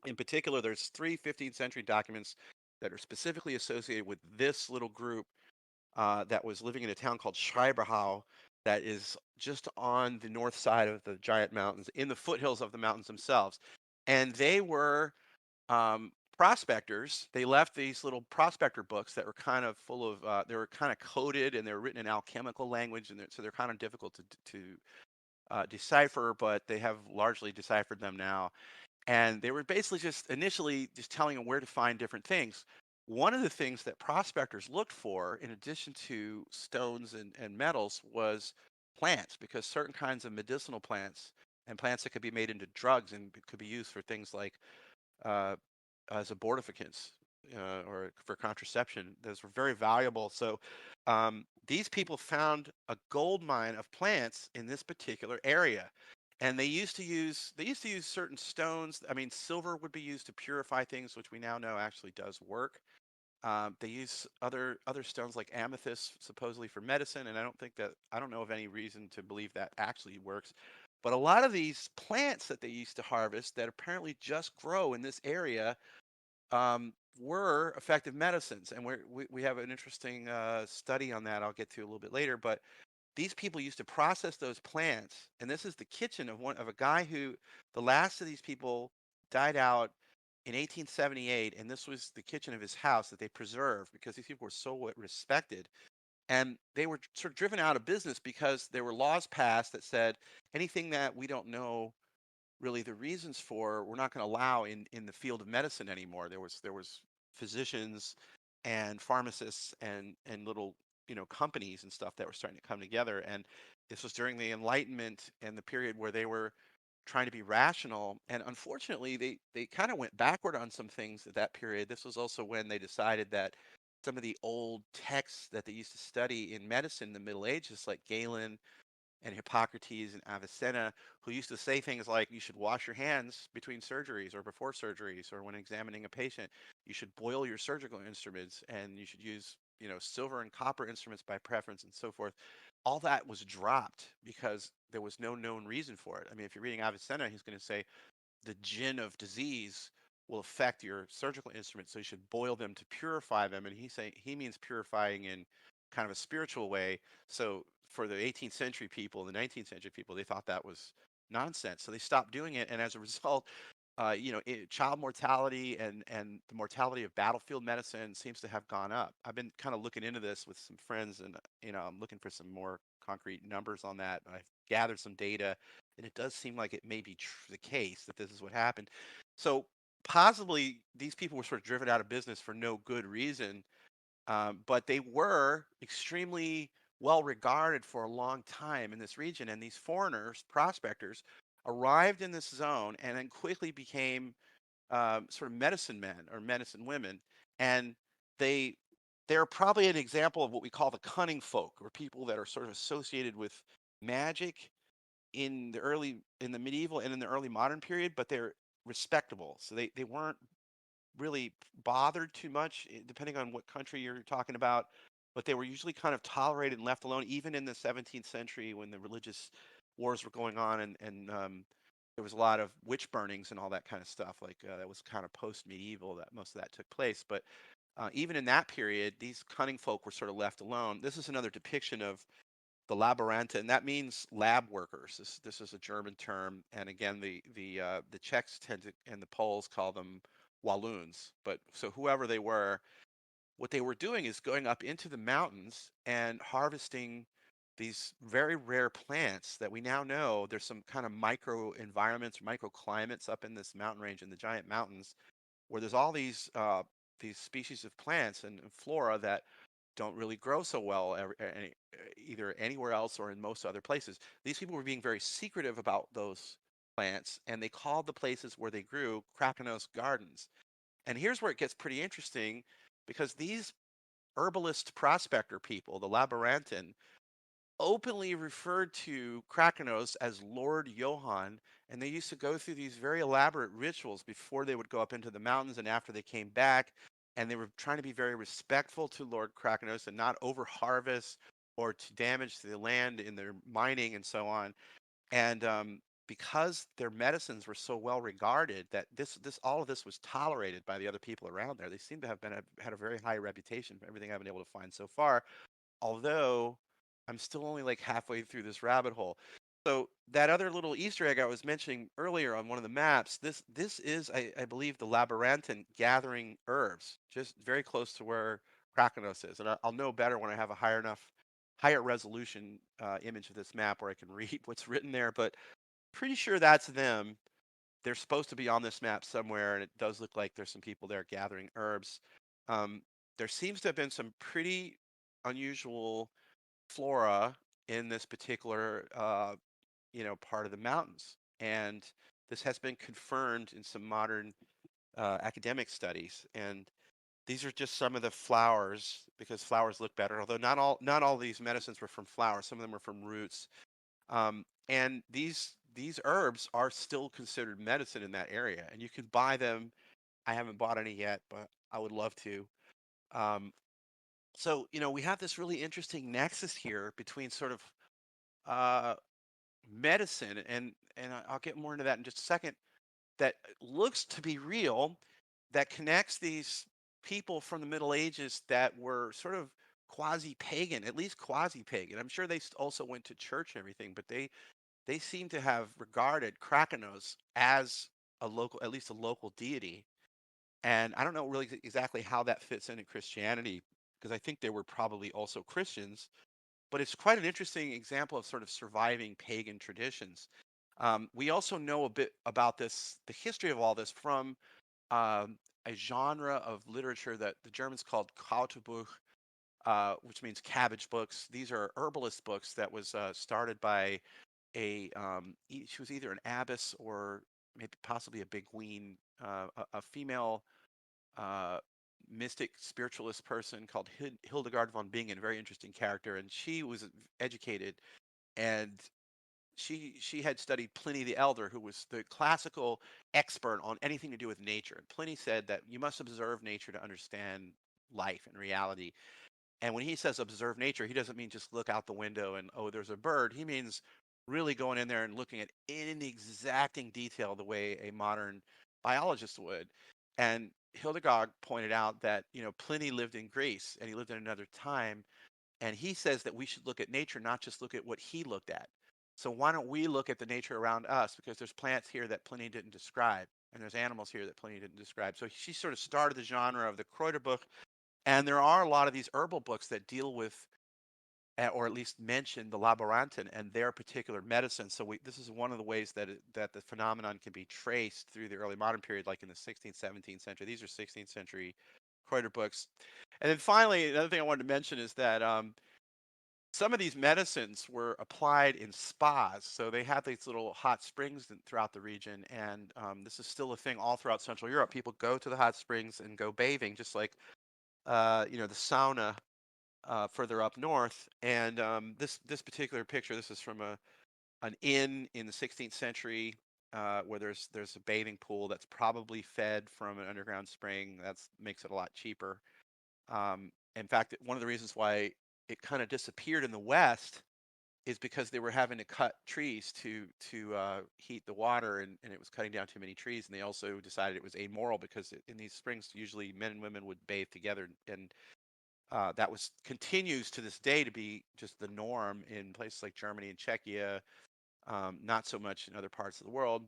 In particular, there's three 15th century documents that are specifically associated with this little group that was living in a town called Schreiberhau that is just on the north side of the giant mountains, in the foothills of the mountains themselves. And they were prospectors. They left these little prospector books that were kind of full of, they were kind of coded and they were written in alchemical language, and so they're kind of difficult to decipher, but they have largely deciphered them now. And they were basically just initially just telling them where to find different things. One of the things that prospectors looked for, in addition to stones and metals, was plants, because certain kinds of medicinal plants and plants that could be made into drugs and could be used for things like uh, as abortificants or for contraception. Those were very valuable. So these people found a gold mine of plants in this particular area. And they used to use certain stones. I mean, silver would be used to purify things, which we now know actually does work. They use other stones like amethyst supposedly for medicine, and I don't know of any reason to believe that actually works. But a lot of these plants that they used to harvest that apparently just grow in this area were effective medicines, and we have an interesting study on that I'll get to a little bit later. But these people used to process those plants, and this is the kitchen of a guy who the last of these people died out in 1878, and this was the kitchen of his house that they preserved because these people were so respected. And they were sort of driven out of business because there were laws passed that said anything that we don't know really the reasons for, we're not going to allow in the field of medicine anymore. There was physicians and pharmacists and little companies and stuff that were starting to come together. And this was during the Enlightenment and the period where they were trying to be rational. And unfortunately, they kind of went backward on some things at that period. This was also when they decided that some of the old texts that they used to study in medicine in the Middle Ages, like Galen and Hippocrates and Avicenna, who used to say things like you should wash your hands between surgeries or before surgeries or when examining a patient. You should boil your surgical instruments and you should use, silver and copper instruments by preference and so forth. All that was dropped because there was no known reason for it. I mean, if you're reading Avicenna, he's going to say the gin of disease will affect your surgical instruments, so you should boil them to purify them. And he means purifying in kind of a spiritual way. So for the 18th century people, the 19th century people, they thought that was nonsense. So they stopped doing it, and as a result, child mortality and the mortality of battlefield medicine seems to have gone up. I've been kind of looking into this with some friends, and I'm looking for some more concrete numbers on that. I've gathered some data, and it does seem like it may be the case that this is what happened. So possibly these people were sort of driven out of business for no good reason, but they were extremely well regarded for a long time in this region. And these foreigners, prospectors, arrived in this zone and then quickly became sort of medicine men or medicine women. And they they're probably an example of what we call the cunning folk, or people that are sort of associated with magic in the medieval and in the early modern period, but they're respectable. So they weren't really bothered too much, depending on what country you're talking about. But they were usually kind of tolerated and left alone, even in the 17th century when the religious wars were going on, and there was a lot of witch burnings and all that kind of stuff. Like that was kind of post medieval that most of that took place. But even in that period, these cunning folk were sort of left alone. This is another depiction of the Laboranta, and that means lab workers. This is a German term, and again, the Czechs tend to and the Poles call them Walloons. But so whoever they were, what they were doing is going up into the mountains and harvesting these very rare plants that we now know there's some kind of micro environments, microclimates up in this mountain range in the giant mountains where there's all these species of plants and flora that don't really grow so well either anywhere else or in most other places. These people were being very secretive about those plants, and they called the places where they grew Krakonos gardens. And here's where it gets pretty interesting because these herbalist prospector people, the Labyrinthine, openly referred to Krakonos as Lord Johann, and they used to go through these very elaborate rituals before they would go up into the mountains and after they came back. And they were trying to be very respectful to Lord Krakonos and not over harvest or to damage the land in their mining and so on. And because their medicines were so well regarded that this all of this was tolerated by the other people around there, they seem to have had a very high reputation from everything I've been able to find so far, although I'm still only like halfway through this rabbit hole. So that other little Easter egg I was mentioning earlier on one of the maps, this is, I believe, the Labyrinthine gathering herbs, just very close to where Krakonos is. And I'll know better when I have a higher resolution image of this map where I can read what's written there. But pretty sure that's them. They're supposed to be on this map somewhere, and it does look like there's some people there gathering herbs. Um, there seems to have been some pretty unusual flora in this particular part of the mountains, and this has been confirmed in some modern academic studies. And these are just some of the flowers because flowers look better. Although not all these medicines were from flowers, some of them were from roots. And these herbs are still considered medicine in that area, and you can buy them. I haven't bought any yet, but I would love to. Um, so we have this really interesting nexus here between sort of uh, medicine, and I'll get more into that in just a second. That looks to be real, that connects these people from the Middle Ages that were sort of quasi pagan, at least quasi pagan. I'm sure they also went to church and everything, but they seem to have regarded Krakonos as a local, at least a local deity. And I don't know really exactly how that fits into Christianity, because I think they were probably also Christians, but it's quite an interesting example of sort of surviving pagan traditions. We also know a bit about the history of all this from a genre of literature that the Germans called Krautbuch, which means cabbage books. These are herbalist books that was started by she was either an abbess or maybe possibly a beguine, a female uh, mystic spiritualist person called Hildegard von Bingen, a very interesting character, and she was educated, and she had studied Pliny the Elder, who was the classical expert on anything to do with nature. And Pliny said that you must observe nature to understand life and reality. And when he says observe nature, he doesn't mean just look out the window and, oh, there's a bird. He means really going in there and looking at in exacting detail the way a modern biologist would. And Hildegard pointed out that, Pliny lived in Greece and he lived in another time. And he says that we should look at nature, not just look at what he looked at. So why don't we look at the nature around us? Because there's plants here that Pliny didn't describe, and there's animals here that Pliny didn't describe. So she sort of started the genre of the Kräuterbuch, and there are a lot of these herbal books that deal with, or at least mention the Labyrinthine and their particular medicine. So this is one of the ways that the phenomenon can be traced through the early modern period, like in the 16th, 17th century. These are 16th century Kräuter books. And then finally, another thing I wanted to mention is that some of these medicines were applied in spas. So they had these little hot springs throughout the region. And this is still a thing all throughout Central Europe. People go to the hot springs and go bathing, just like, the sauna further up north. And this particular picture, this is from an inn in the 16th century, where there's a bathing pool that's probably fed from an underground spring. That makes it a lot cheaper. In fact, one of the reasons why it kind of disappeared in the West is because they were having to cut trees to heat the water, and it was cutting down too many trees. And they also decided it was amoral because in these springs, usually men and women would bathe together, and that was continues to this day to be just the norm in places like Germany and Czechia, not so much in other parts of the world.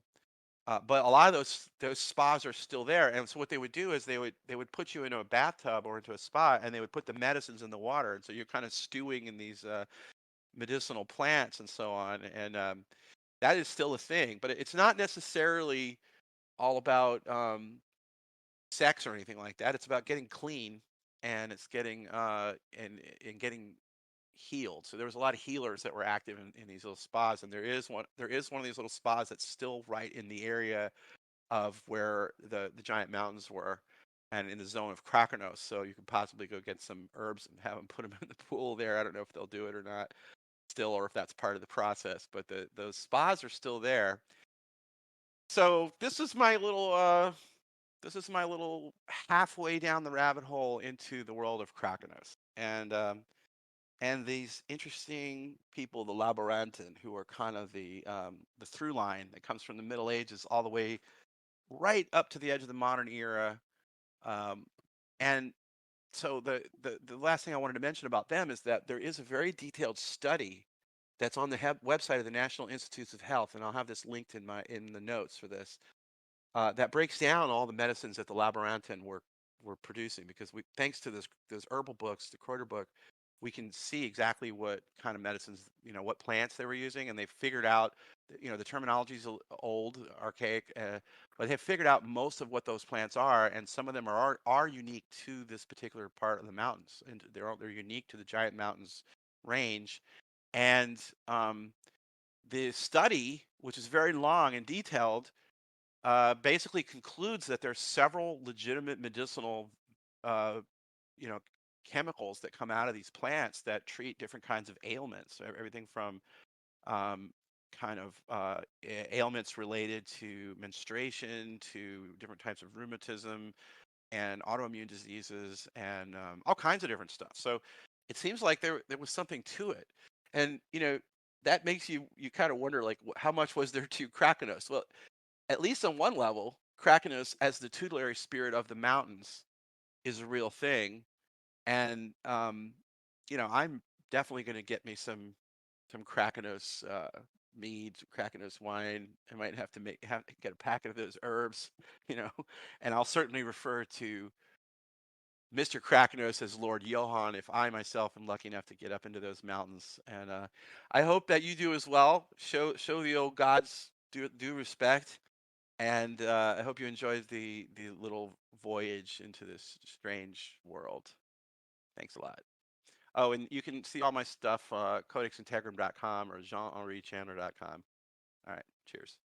But a lot of those spas are still there, and so what they would do is they would put you into a bathtub or into a spa, and they would put the medicines in the water, and so you're kind of stewing in these medicinal plants and so on, and that is still a thing. But it's not necessarily all about sex or anything like that. It's about getting clean, and it's getting and getting healed. So there was a lot of healers that were active in these little spas, and there is one of these little spas that's still right in the area of where the giant mountains were, and in the zone of Krakonos. So you could possibly go get some herbs and have them put them in the pool there. I don't know if they'll do it or not still, or if that's part of the process. But those spas are still there. So this is my little halfway down the rabbit hole into the world of Krakonos, and these interesting people, the labyrinthine, who are kind of the through line that comes from the Middle Ages all the way right up to the edge of the modern era. Um, and so the last thing I wanted to mention about them is that there is a very detailed study that's on the website of the National Institutes of Health, and I'll have this linked in the notes for this, that breaks down all the medicines that the labyrinthine were producing, because we, thanks to those herbal books, the Kräuter book, we can see exactly what kind of medicines, what plants they were using, and they figured out, the terminology is old, archaic, but they have figured out most of what those plants are, and some of them are unique to this particular part of the mountains, and they're unique to the Giant Mountains range, and the study, which is very long and detailed, basically concludes that there's several legitimate medicinal, uh, you know, chemicals that come out of these plants that treat different kinds of ailments. Everything from um, kind of ailments related to menstruation to different types of rheumatism and autoimmune diseases and all kinds of different stuff. So it seems like there was something to it, and that makes you kind of wonder, like, how much was there to Krakonos? Well, at least on one level, Krakonos, as the tutelary spirit of the mountains, is a real thing. And I'm definitely going to get me some Krakonos mead, Krakonos wine. I might have to get a packet of those herbs, you know, and I'll certainly refer to Mr. Krakonos as Lord Johann if I myself am lucky enough to get up into those mountains. And I hope that you do as well. Show the old gods due respect. And I hope you enjoyed the little voyage into this strange world. Thanks a lot. Oh, and you can see all my stuff, codexintegrum.com or jeanhenrichandler.com. All right, cheers.